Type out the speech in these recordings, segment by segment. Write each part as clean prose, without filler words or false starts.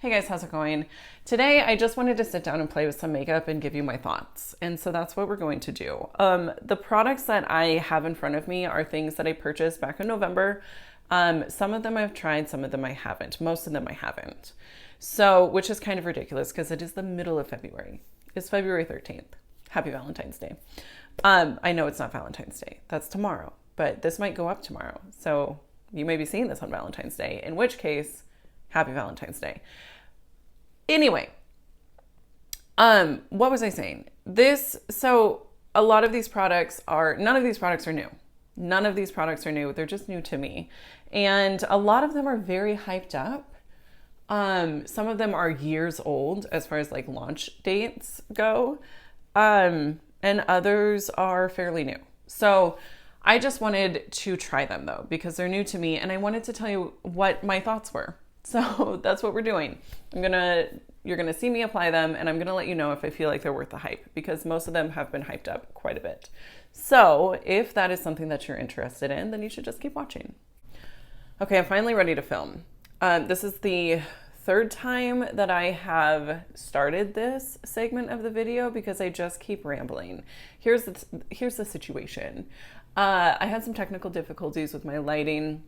Hey guys, how's it going? Today I just wanted to sit down and play with some makeup and give you my thoughts. And so that's what we're going to do. The products that I have in front of me are things that I purchased back in November. Some of them I've tried, some of them I haven't. Most of them I haven't. So, which is kind of ridiculous because it is the middle of February. It's February 13th. Happy Valentine's Day. I know it's not Valentine's Day. That's tomorrow, but this might go up tomorrow. So you may be seeing this on Valentine's Day, in which case, happy Valentine's Day. Anyway, what was I saying? So a lot of these products none of these products are new. None of these products are new. They're just new to me. And a lot of them are very hyped up. Some of them are years old as far as like launch dates go. And others are fairly new. So I just wanted to try them though, because they're new to me and I wanted to tell you what my thoughts were. So that's what we're doing. You're gonna see me apply them and I'm gonna let you know if I feel like they're worth the hype, because most of them have been hyped up quite a bit. So if that is something that you're interested in, then you should just keep watching. Okay, I'm finally ready to film. This is the third time that I have started this segment of the video because I just keep rambling. Here's the situation. I had some technical difficulties with my lighting.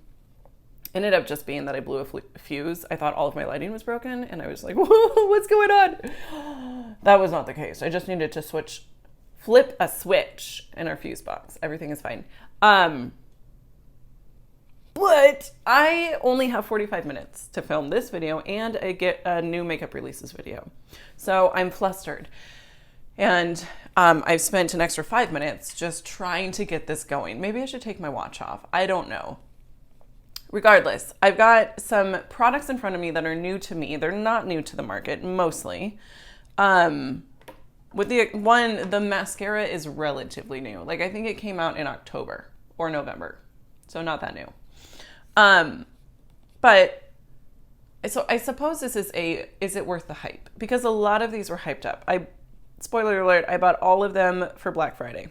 Ended up just being that I blew a fuse. I thought all of my lighting was broken and I was like, whoa, what's going on? That was not the case. I just needed to flip a switch in our fuse box. Everything is fine. But I only have 45 minutes to film this video and I get a new makeup releases video. So I'm flustered. And I've spent an extra 5 minutes just trying to get this going. Maybe I should take my watch off. I don't know. Regardless, I've got some products in front of me that are new to me. They're not new to the market, mostly. With the mascara is relatively new. Like I think it came out in October or November. So not that new. But so I suppose this is it worth the hype? Because a lot of these were hyped up. Spoiler alert, I bought all of them for Black Friday.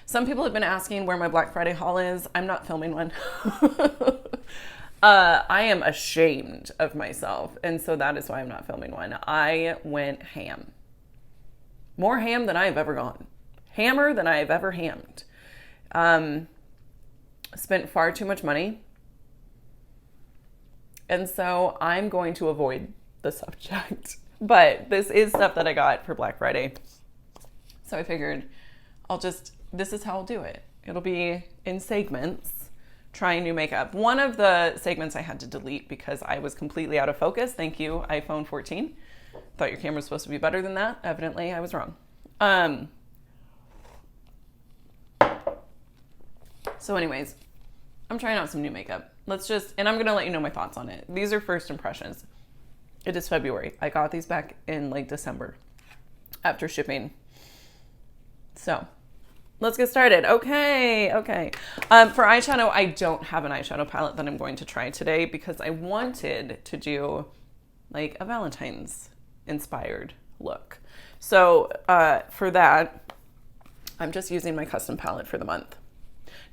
Some people have been asking where my Black Friday haul is. I'm not filming one. I am ashamed of myself. And so that is why I'm not filming one. I went ham. More ham than I have ever gone. Hammer than I have ever hammed. Spent far too much money. And so I'm going to avoid the subject. But this is stuff that I got for Black Friday. So I figured this is how I'll do it. It'll be in segments, trying new makeup. One of the segments I had to delete because I was completely out of focus. Thank you, iPhone 14. Thought your camera was supposed to be better than that. Evidently, I was wrong. So anyways, I'm trying out some new makeup. And I'm going to let you know my thoughts on it. These are first impressions. It is February. I got these back in like December after shipping. So let's get started. Okay. For eyeshadow, I don't have an eyeshadow palette that I'm going to try today because I wanted to do like a Valentine's inspired look. So for that, I'm just using my custom palette for the month.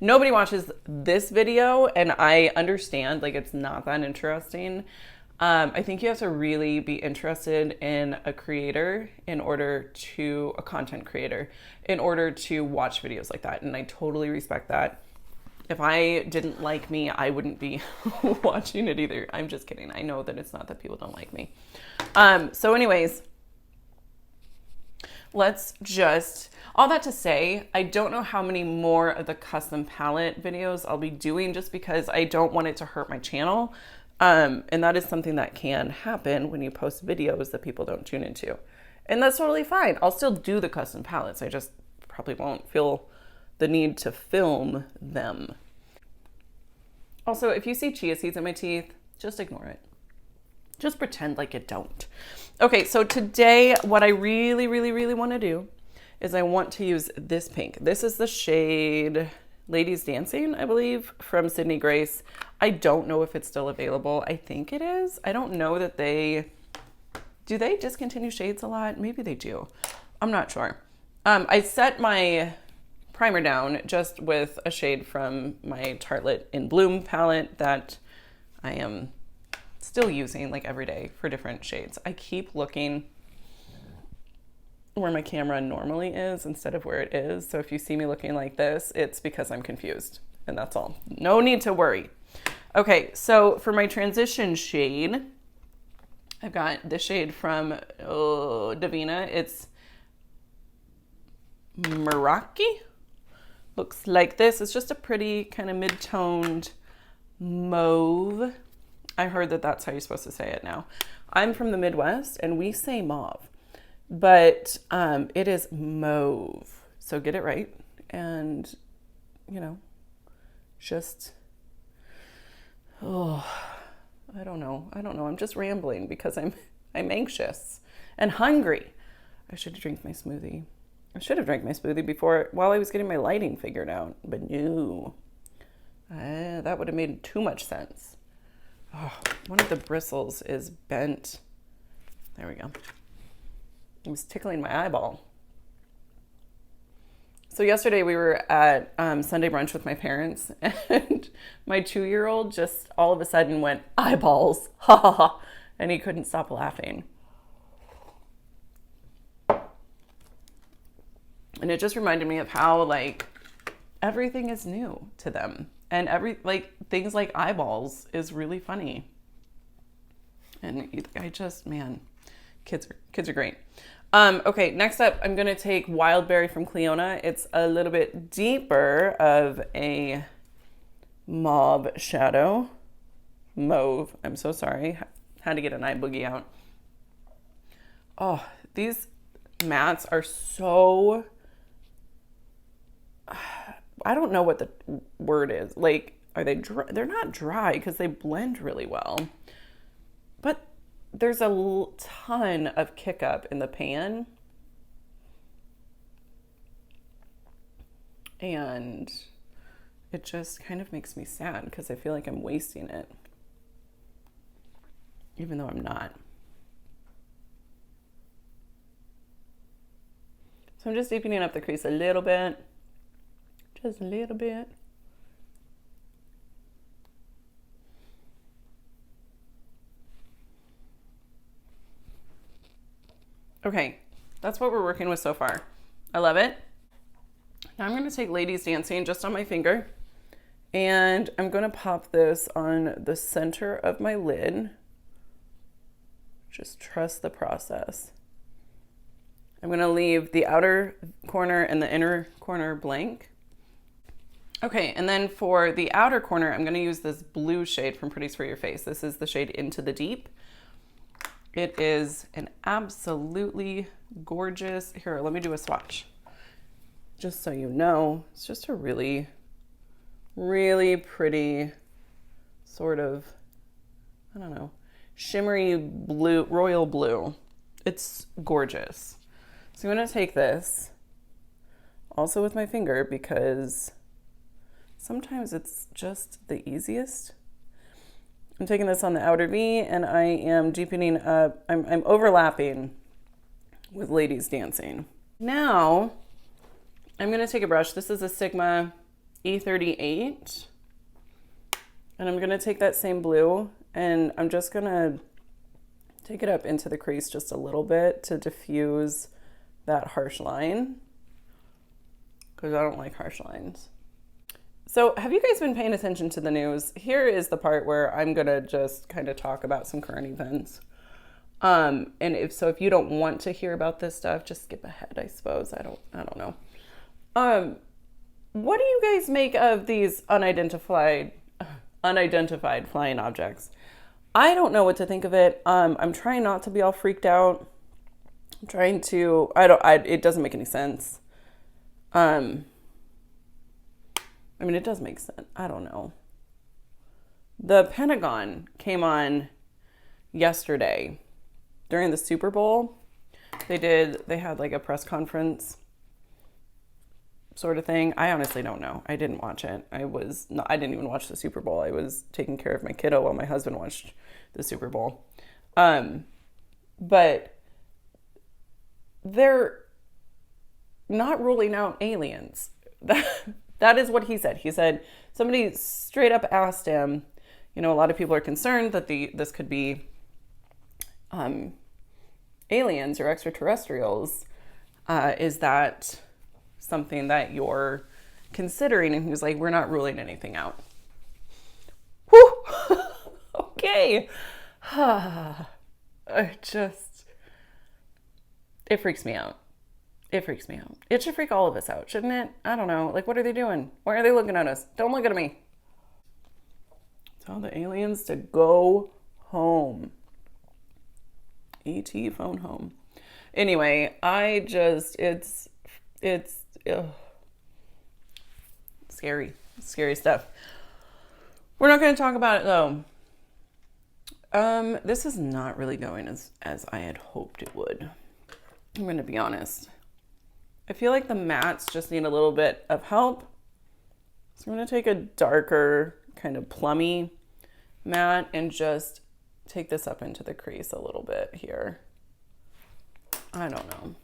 Nobody watches this video and I understand like it's not that interesting. I think you have to really be interested in a content creator in order to watch videos like that. And I totally respect that. If I didn't like me, I wouldn't be watching it either. I'm just kidding. I know that it's not that people don't like me. So anyways, all that to say, I don't know how many more of the custom palette videos I'll be doing just because I don't want it to hurt my channel. And that is something that can happen when you post videos that people don't tune into. And that's totally fine. I'll still do the custom palettes. I just probably won't feel the need to film them. Also, if you see chia seeds in my teeth, just ignore it. Just pretend like you don't. Okay, so today what I really, really, really want to do is I want to use this pink. This is the shade Ladies Dancing, I believe, from Sydney Grace. I don't know if it's still available. I think it is. I don't know that do they discontinue shades a lot? Maybe they do. I'm not sure. I set my primer down just with a shade from my Tartelette in Bloom palette that I am still using like every day for different shades. I keep looking where my camera normally is instead of where it is. So if you see me looking like this, it's because I'm confused, and that's all. No need to worry. Okay, so for my transition shade, I've got this shade from Davina. It's Meraki. Looks like this. It's just a pretty kind of mid-toned mauve. I heard that that's how you're supposed to say it now. I'm from the Midwest and we say mauve, but it is mauve. So get it right. And, you know, just, I don't know. I'm just rambling because I'm anxious and hungry. I should drink my smoothie. I should have drank my smoothie before, while I was getting my lighting figured out, but no. That would have made too much sense. Oh, one of the bristles is bent. There we go. It was tickling my eyeball. So yesterday we were at Sunday brunch with my parents, and my 2-year-old just all of a sudden went, eyeballs, ha ha ha, and he couldn't stop laughing. And it just reminded me of how, like, everything is new to them. And things like eyeballs is really funny. And I just, man, kids are great. Okay, next up, I'm going to take Wild Berry from Clionadh. It's a little bit deeper of a mauve shadow. Mauve, I'm so sorry. Had to get an eye boogie out. Oh, these mattes are so... I don't know what the word is. Like, are they dry? They're not dry because they blend really well. But there's a ton of kick up in the pan. And it just kind of makes me sad because I feel like I'm wasting it. Even though I'm not. So I'm just deepening up the crease a little bit. Just a little bit. Okay, that's what we're working with so far. I love it. Now I'm going to take Ladies Dancing just on my finger, and I'm going to pop this on the center of my lid. Just trust the process. I'm going to leave the outer corner and the inner corner blank. Okay, and then for the outer corner, I'm going to use this blue shade from Pretties for Your Face. This is the shade Into the Deep. It is an absolutely gorgeous... Here, let me do a swatch. Just so you know, it's just a really, really pretty sort of, I don't know, shimmery blue, royal blue. It's gorgeous. So I'm going to take this also with my finger because... sometimes it's just the easiest. I'm taking this on the outer V and I am deepening up. I'm overlapping with Ladies Dancing. Now, I'm going to take a brush. This is a Sigma E38. And I'm going to take that same blue and I'm just going to take it up into the crease just a little bit to diffuse that harsh line. Because I don't like harsh lines. So have you guys been paying attention to the news? Here is the part where I'm going to just kind of talk about some current events. And if you don't want to hear about this stuff, just skip ahead, I suppose. I don't know. What do you guys make of these unidentified flying objects? I don't know what to think of it. I'm trying not to be all freaked out. I'm trying to, it doesn't make any sense. I mean, it does make sense. I don't know. The Pentagon came on yesterday during the Super Bowl. They had like a press conference sort of thing. I honestly don't know. I didn't watch it. I didn't even watch the Super Bowl. I was taking care of my kiddo while my husband watched the Super Bowl. But they're not ruling out aliens. That is what he said. He said, somebody straight up asked him, you know, a lot of people are concerned that this could be aliens or extraterrestrials. Is that something that you're considering? And he was like, we're not ruling anything out. Whew. Okay. It freaks me out. It freaks me out. It should freak all of us out, shouldn't it? I don't know. Like, what are they doing? Why are they looking at us? Don't look at me. Tell the aliens to go home. E.T. phone home. Anyway, it's ugh. Scary stuff. We're not going to talk about it though. This is not really going as I had hoped it would. I'm going to be honest. I feel like the mattes just need a little bit of help. So I'm going to take a darker kind of plummy matte and just take this up into the crease a little bit here. I don't know.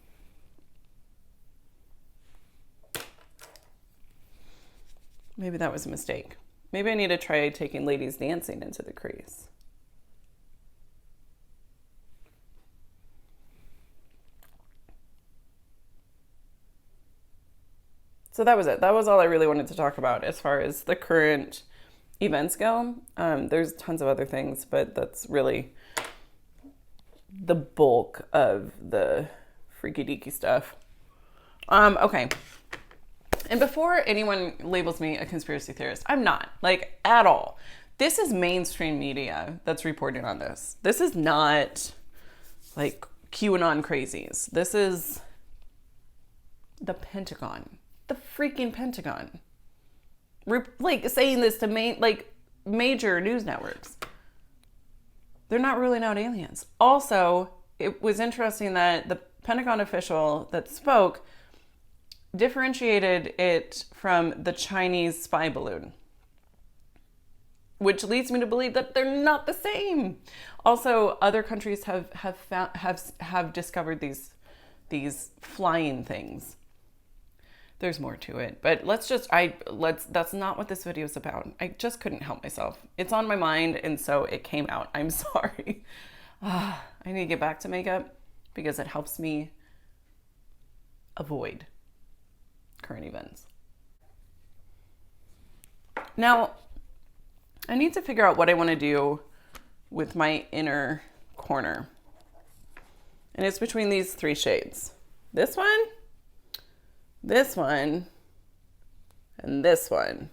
Maybe that was a mistake. Maybe I need to try taking Ladies Dancing into the crease. So that was it. That was all I really wanted to talk about as far as the current events go. There's tons of other things, but that's really the bulk of the freaky deaky stuff. Okay. And before anyone labels me a conspiracy theorist, I'm not, like, at all. This is mainstream media that's reporting on this. This is not like QAnon crazies. This is the Pentagon. The freaking Pentagon. Like, saying this to major news networks. They're not ruling out aliens. Also, it was interesting that the Pentagon official that spoke differentiated it from the Chinese spy balloon, which leads me to believe that they're not the same. Also, other countries have discovered these flying things. There's more to it, but that's not what this video is about. I just couldn't help myself. It's on my mind, and so it came out. I'm sorry. I need to get back to makeup because it helps me avoid current events. Now, I need to figure out what I want to do with my inner corner. And it's between these three shades. This one, and this one.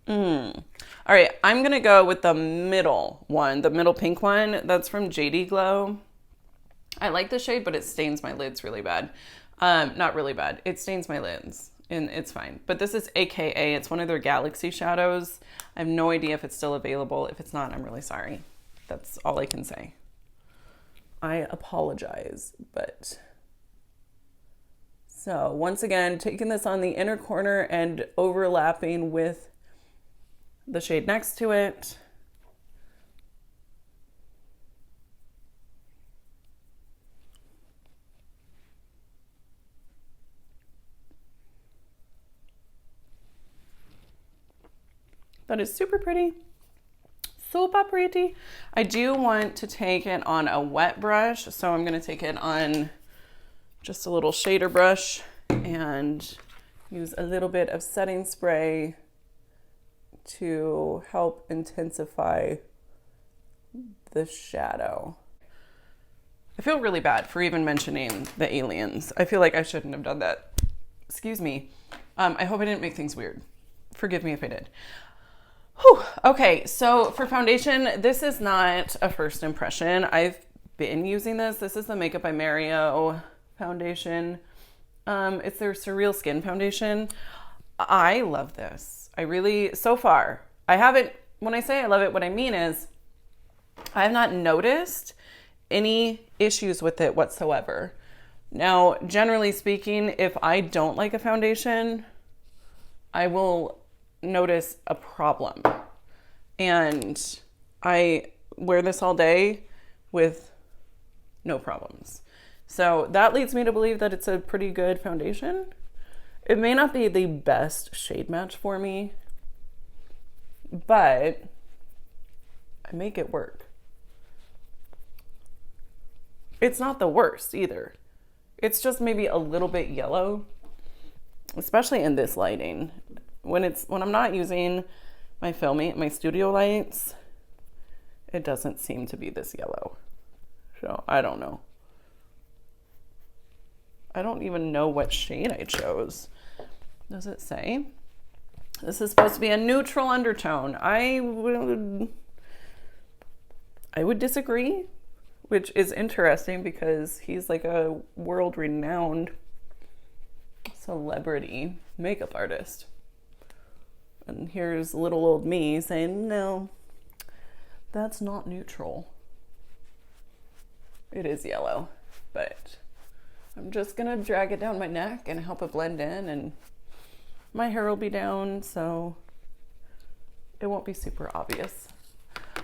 All right, I'm going to go with the middle one, the middle pink one. That's from JD Glow. I like the shade, but it stains my lids really bad. Not really bad. It stains my lids, and it's fine. But this is AKA. It's one of their Galaxy shadows. I have no idea if it's still available. If it's not, I'm really sorry. That's all I can say. I apologize, but... So, once again, taking this on the inner corner and overlapping with the shade next to it. That is super pretty. Super pretty. I do want to take it on a wet brush, so I'm going to take it on just a little shader brush and use a little bit of setting spray to help intensify the shadow. I feel really bad for even mentioning the aliens. I feel like I shouldn't have done that. Excuse me. I hope I didn't make things weird. Forgive me if I did. Whew. Okay, so for foundation, this is not a first impression. I've been using this. This is the Makeup by Mario foundation. It's their Surreal Skin foundation. I love this. I really, so far, I haven't, when I say I love it, what I mean is I have not noticed any issues with it whatsoever. Now, generally speaking, if I don't like a foundation, I will notice a problem. And I wear this all day with no problems. So that leads me to believe that it's a pretty good foundation. It may not be the best shade match for me, but I make it work. It's not the worst either. It's just maybe a little bit yellow, especially in this lighting. When I'm not using my my studio lights, it doesn't seem to be this yellow. So I don't know. I don't even know what shade I chose. Does it say? This is supposed to be a neutral undertone. I would disagree, which is interesting because he's like a world-renowned celebrity makeup artist. And here's little old me saying, no, that's not neutral. It is yellow, but I'm just gonna drag it down my neck and help it blend in, and my hair will be down, so it won't be super obvious.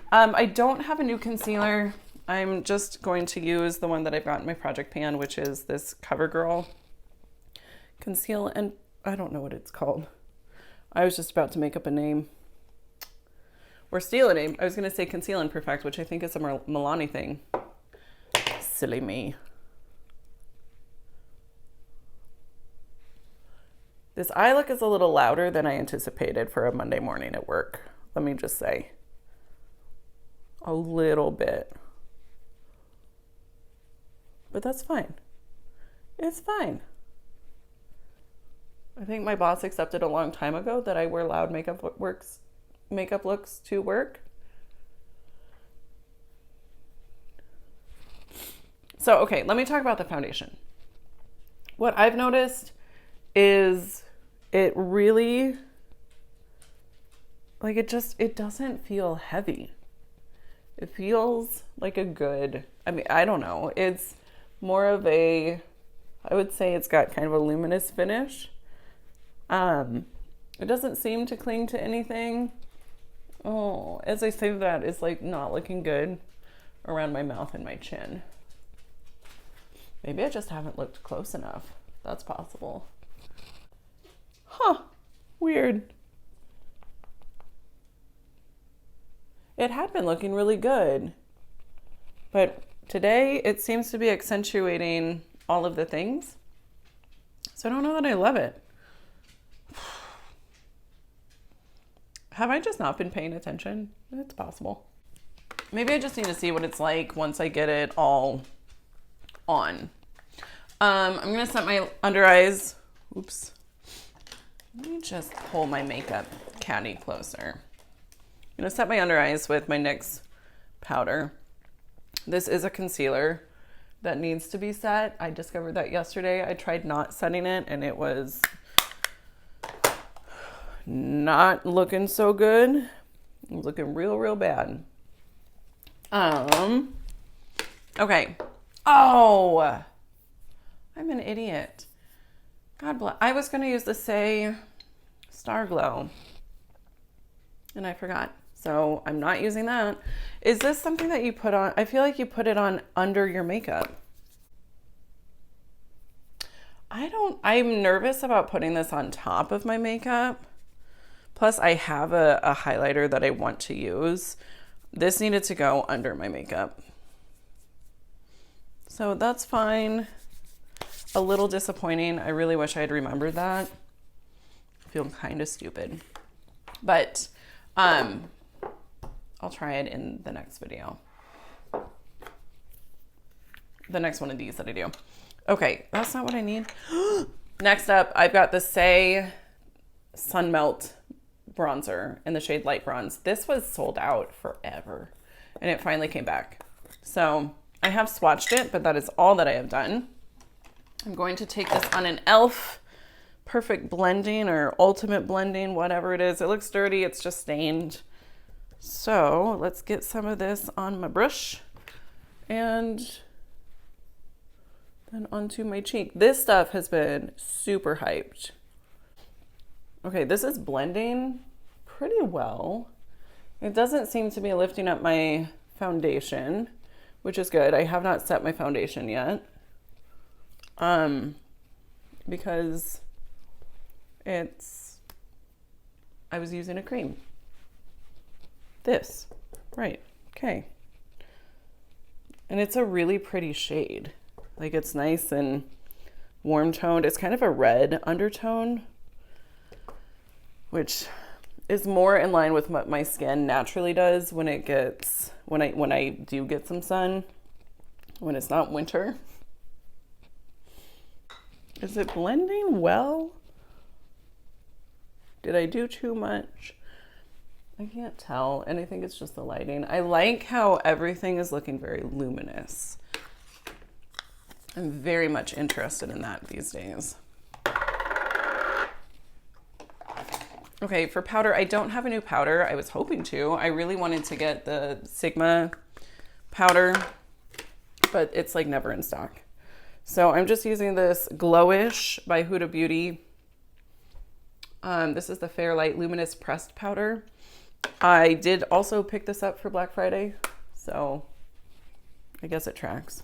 I don't have a new concealer. I'm just going to use the one that I've got in my project pan, which is this CoverGirl Conceal, and I don't know what it's called. I was just about to make up a name. Or steal a name. I was gonna say Conceal and Perfect, which I think is a Milani thing. Silly me. This eye look is a little louder than I anticipated for a Monday morning at work. Let me just say. A little bit. But that's fine. It's fine. I think my boss accepted a long time ago that I wear loud makeup looks to work. So, okay, let me talk about the foundation. What I've noticed is it really, like, it doesn't feel heavy. It feels like a good, I don't know. It's more of I would say it's got kind of a luminous finish. It doesn't seem to cling to anything. Oh, as I say that, it's like not looking good around my mouth and my chin. Maybe I just haven't looked close enough. That's possible. Huh, weird. It had been looking really good, but today it seems to be accentuating all of the things. So I don't know that I love it. Have I just not been paying attention? It's possible. Maybe I just need to see what it's like once I get it all on. I'm gonna set my under eyes. Oops. Let me just pull my makeup caddy closer. I'm gonna set my under eyes with my NYX powder. This is a concealer that needs to be set. I discovered that yesterday. I tried not setting it and it was not looking so good. It was looking real bad. Okay. Oh, I'm an idiot. God bless. I was going to use the Say Star Glow and I forgot. So I'm not using that. Is this something that you put on? I feel like you put it on under your makeup. I'm nervous about putting this on top of my makeup. Plus I have a highlighter that I want to use. This needed to go under my makeup. So that's fine. A little disappointing. I really wish I had remembered that. I feel kind of stupid. But I'll try it in the next video. The next one of these that I do. Okay, that's not what I need. Next up, I've got the Say Sun Melt bronzer in the shade Light Bronze. This was sold out forever and it finally came back. So I have swatched it, but that is all that I have done. I'm going to take this on an e.l.f. Perfect Blending or Ultimate Blending, whatever it is. It looks dirty, it's just stained. So let's get some of this on my brush and then onto my cheek. This stuff has been super hyped. Okay, this is blending pretty well. It doesn't seem to be lifting up my foundation, which is good. I have not set my foundation yet. Because I was using a cream. This, right, okay. And it's a really pretty shade. Like, it's nice and warm toned. It's kind of a red undertone, which is more in line with what my skin naturally does when it gets, when I do get some sun, when it's not winter. Is it blending well? Did I do too much? I can't tell, and I think it's just the lighting. I like how everything is looking very luminous. I'm very much interested in that these days. Okay, for powder, I don't have a new powder. I was hoping to. I really wanted to get the Sigma powder, but it's like never in stock. So I'm just using this Glowish by Huda Beauty. This is the Fairlight Luminous Pressed Powder. I did also pick this up for Black Friday, so I guess it tracks.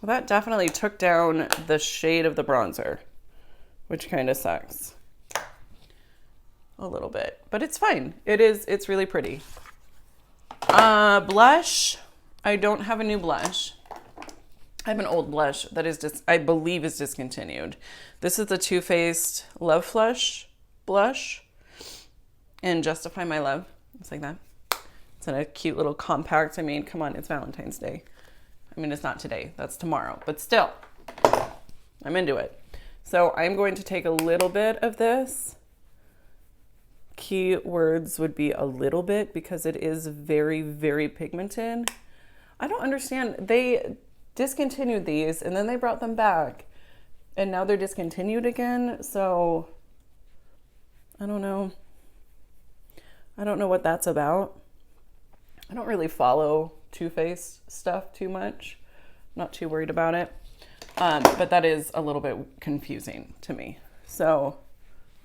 Well, that definitely took down the shade of the bronzer, which kind of sucks a little bit, but it's fine. It's really pretty. Blush. I don't have a new blush. I have an old blush that is just, I believe, is discontinued. This is the Too Faced Love Flush blush in Justify My Love. It's like that. It's in a cute little compact. I mean, come on, it's Valentine's Day. I mean, it's not today, that's tomorrow, but still, I'm into it. So I'm going to take a little bit of this. Key words would be a little bit because it is very, very pigmented. I don't understand. They discontinued these and then they brought them back and now they're discontinued again. So I don't know. I don't know what that's about. I don't really follow Too Faced stuff too much. Not too worried about it. But that is a little bit confusing to me. So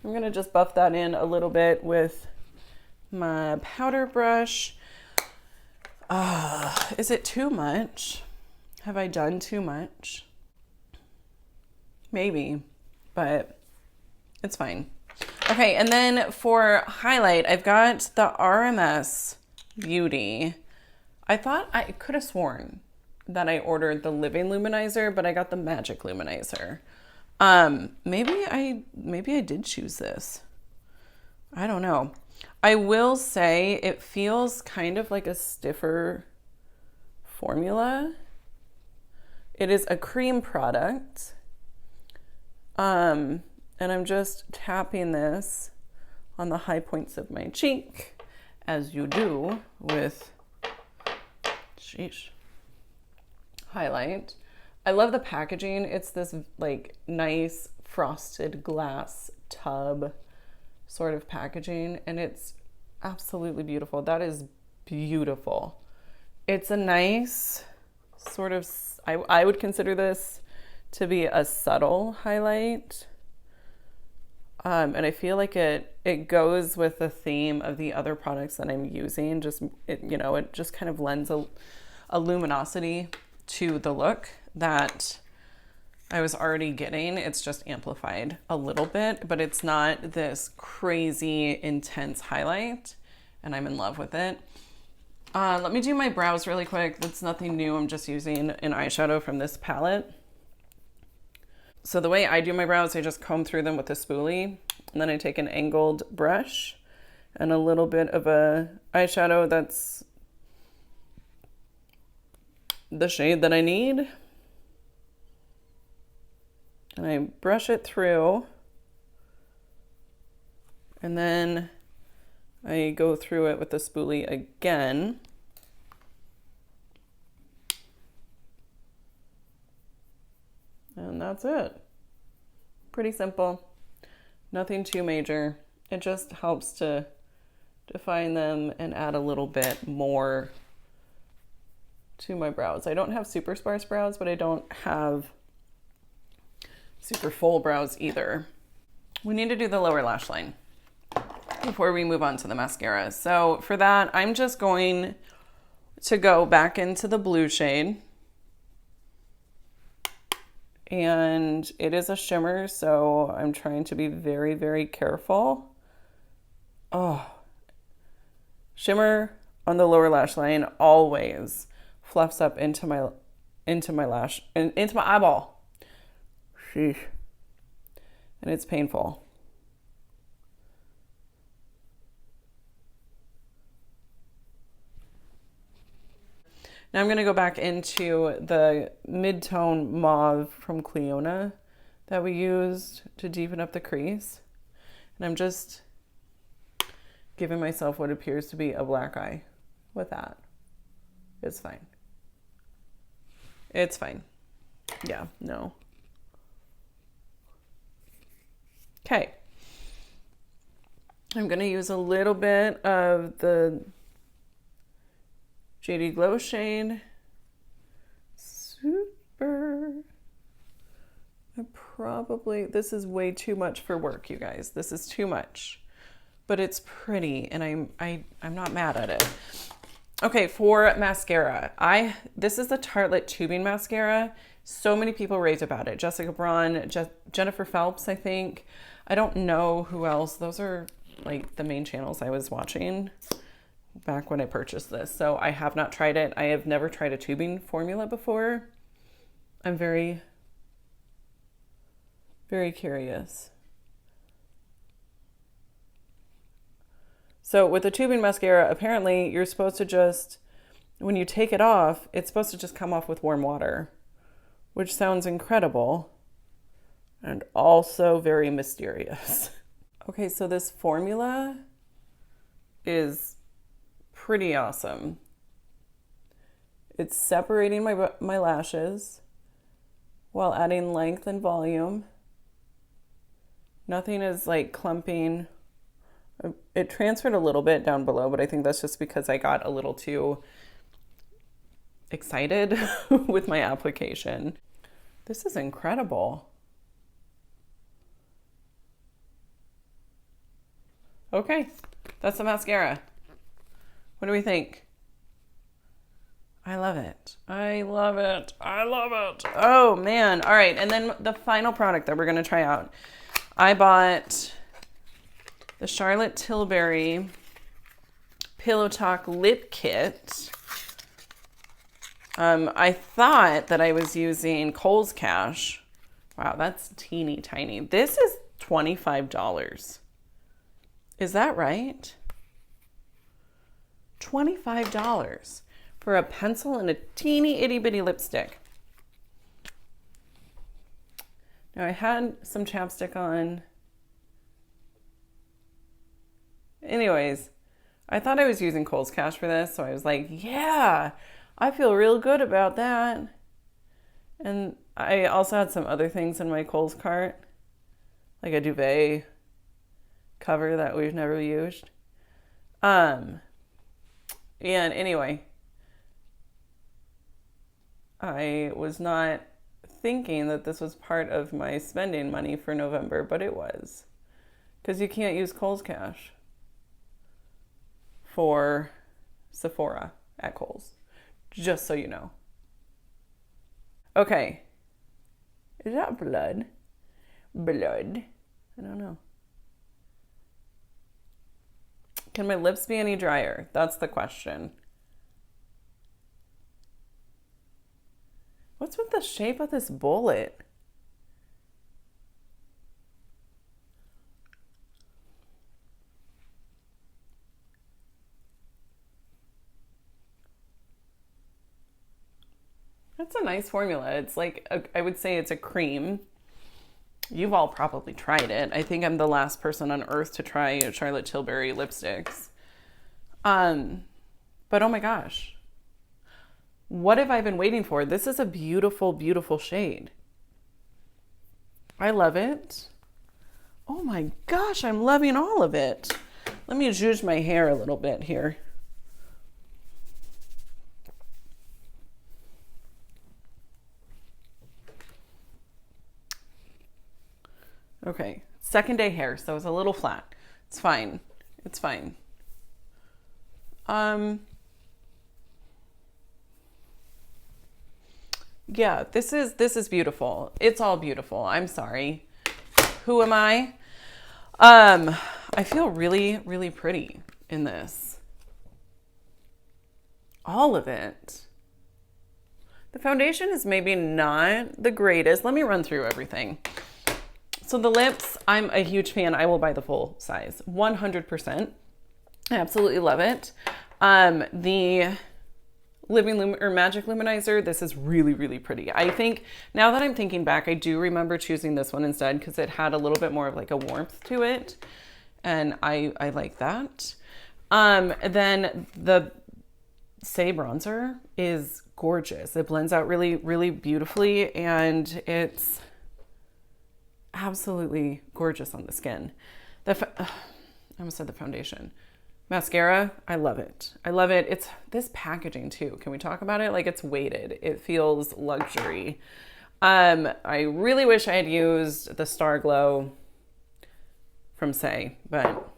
I'm gonna just buff that in a little bit with my powder brush. Is it too much? Have I done too much? Maybe, but it's fine. Okay, and then for highlight, I've got the RMS Beauty. I thought I could have sworn that I ordered the Living Luminizer, but I got the Magic Luminizer. Maybe I did choose this. I don't know. I will say it feels kind of like a stiffer formula. It is a cream product. And I'm just tapping this on the high points of my cheek, as you do with, sheesh, highlight. I love the packaging. It's this like nice frosted glass tub sort of packaging, and it's absolutely beautiful. That is beautiful. It's a nice sort of, I would consider this to be a subtle highlight. And I feel like it goes with the theme of the other products that I'm using. Just, it just kind of lends a luminosity to the look that I was already getting. It's just amplified a little bit, but it's not this crazy intense highlight, and I'm in love with it. Let me do my brows really quick. That's nothing new. I'm just using an eyeshadow from this palette. So the way I do my brows, I just comb through them with a spoolie, and then I take an angled brush and a little bit of a eyeshadow that's the shade that I need. And I brush it through, and then I go through it with the spoolie again. And that's it. Pretty simple. Nothing too major. It just helps to define them and add a little bit more to my brows. I don't have super sparse brows, but I don't have super full brows either. We need to do the lower lash line. before we move on to the mascara. So for that, I'm just going to go back into the blue shade. And it is a shimmer, so I'm trying to be very, very careful. Oh, shimmer on the lower lash line always fluffs up into my lash and into my eyeball. Sheesh. And it's painful. Now I'm going to go back into the mid-tone mauve from Clionadh that we used to deepen up the crease. And I'm just giving myself what appears to be a black eye with that. It's fine. It's fine. Yeah, no. Okay. I'm going to use a little bit of the JD Glow shade. Super. This is way too much for work, you guys. This is too much. But it's pretty and I'm not mad at it. Okay, for mascara. This is the Tartelette tubing mascara. So many people raved about it. Jessica Braun, Jennifer Phelps, I think. I don't know who else. Those are like the main channels I was watching back when I purchased this. So I have not tried it. I have never tried a tubing formula before. I'm very, very curious. So with the tubing mascara, apparently you're supposed to just, when you take it off, it's supposed to just come off with warm water, which sounds incredible and also very mysterious. Okay, so this formula is pretty awesome. It's separating my lashes while adding length and volume. Nothing is like clumping. It transferred a little bit down below, but I think that's just because I got a little too excited with my application. This is incredible. Okay, that's the mascara. What do we think? I love it. I love it. I love it. Oh man. All right. And then the final product that we're going to try out. I bought the Charlotte Tilbury Pillow Talk Lip Kit. I thought that I was using Kohl's Cash. Wow, that's teeny tiny. This is $25. Is that right? $25 for a pencil and a teeny itty bitty lipstick. Now I had some chapstick on. Anyways, I thought I was using Kohl's Cash for this, so I was like, yeah, I feel real good about that. And I also had some other things in my Kohl's cart, like a duvet cover that we've never used. And anyway, I was not thinking that this was part of my spending money for November, but it was. Because you can't use Kohl's Cash for Sephora at Kohl's. Just so you know. Okay. Is that blood? Blood? I don't know. Can my lips be any drier? That's the question. What's with the shape of this bullet? That's a nice formula. It's like, I would say it's a cream. You've all probably tried it. I think I'm the last person on earth to try Charlotte Tilbury lipsticks. But oh my gosh. What have I been waiting for? This is a beautiful, beautiful shade. I love it. Oh my gosh, I'm loving all of it. Let me zhuzh my hair a little bit here. Okay, second day hair, so it's a little flat. It's fine. It's fine. Yeah, this is beautiful. It's all beautiful. I'm sorry. Who am I? I feel really, really pretty in this. All of it. The foundation is maybe not the greatest. Let me run through everything. So the lips, I'm a huge fan. I will buy the full size, 100%. I absolutely love it. The Magic Luminizer, this is really, really pretty. I think now that I'm thinking back, I do remember choosing this one instead because it had a little bit more of like a warmth to it. And I like that. Then the Say bronzer is gorgeous. It blends out really, really beautifully, and it's absolutely gorgeous on the skin. I almost said the foundation. Mascara, I love it. I love it. It's this packaging too. Can we talk about it? Like, it's weighted. It feels luxury. I really wish I had used the Star Glow from Say, but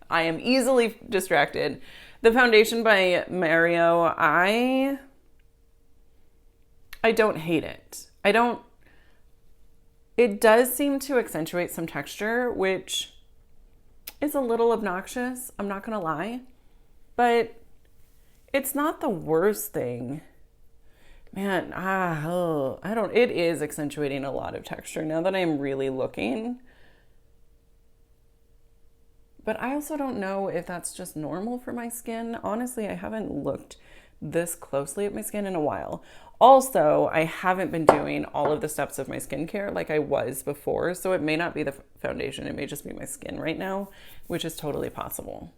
I am easily distracted. The foundation by Mario, I don't hate it. It does seem to accentuate some texture, which is a little obnoxious, I'm not gonna lie, but it's not the worst thing. Man, it is accentuating a lot of texture now that I'm really looking. But I also don't know if that's just normal for my skin. Honestly, I haven't looked this closely at my skin in a while. Also, I haven't been doing all of the steps of my skincare like I was before, so it may not be the foundation, it may just be my skin right now, which is totally possible.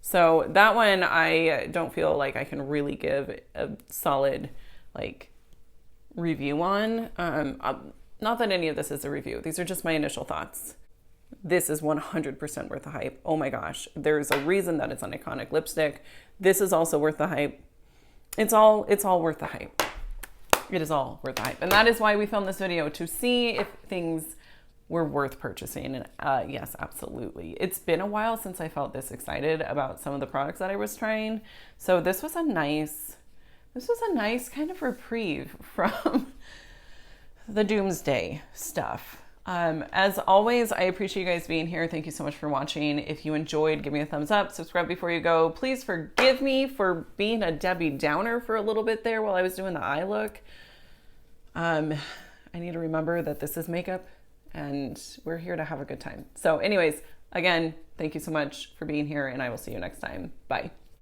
So that one, I don't feel like I can really give a solid review on. Not that any of this is a review. These are just my initial thoughts. This is 100% worth the hype. Oh my gosh, there's a reason that it's an iconic lipstick. This is also worth the hype. It's all worth the hype. It is all worth the hype. And that is why we filmed this video, to see if things were worth purchasing. And yes, absolutely. It's been a while since I felt this excited about some of the products that I was trying. So this was a nice kind of reprieve from the doomsday stuff. As always, I appreciate you guys being here. Thank you so much for watching. If you enjoyed, give me a thumbs up, subscribe before you go. Please forgive me for being a Debbie Downer for a little bit there while I was doing the eye look. I need to remember that this is makeup and we're here to have a good time. So anyways, again, thank you so much for being here, and I will see you next time. Bye.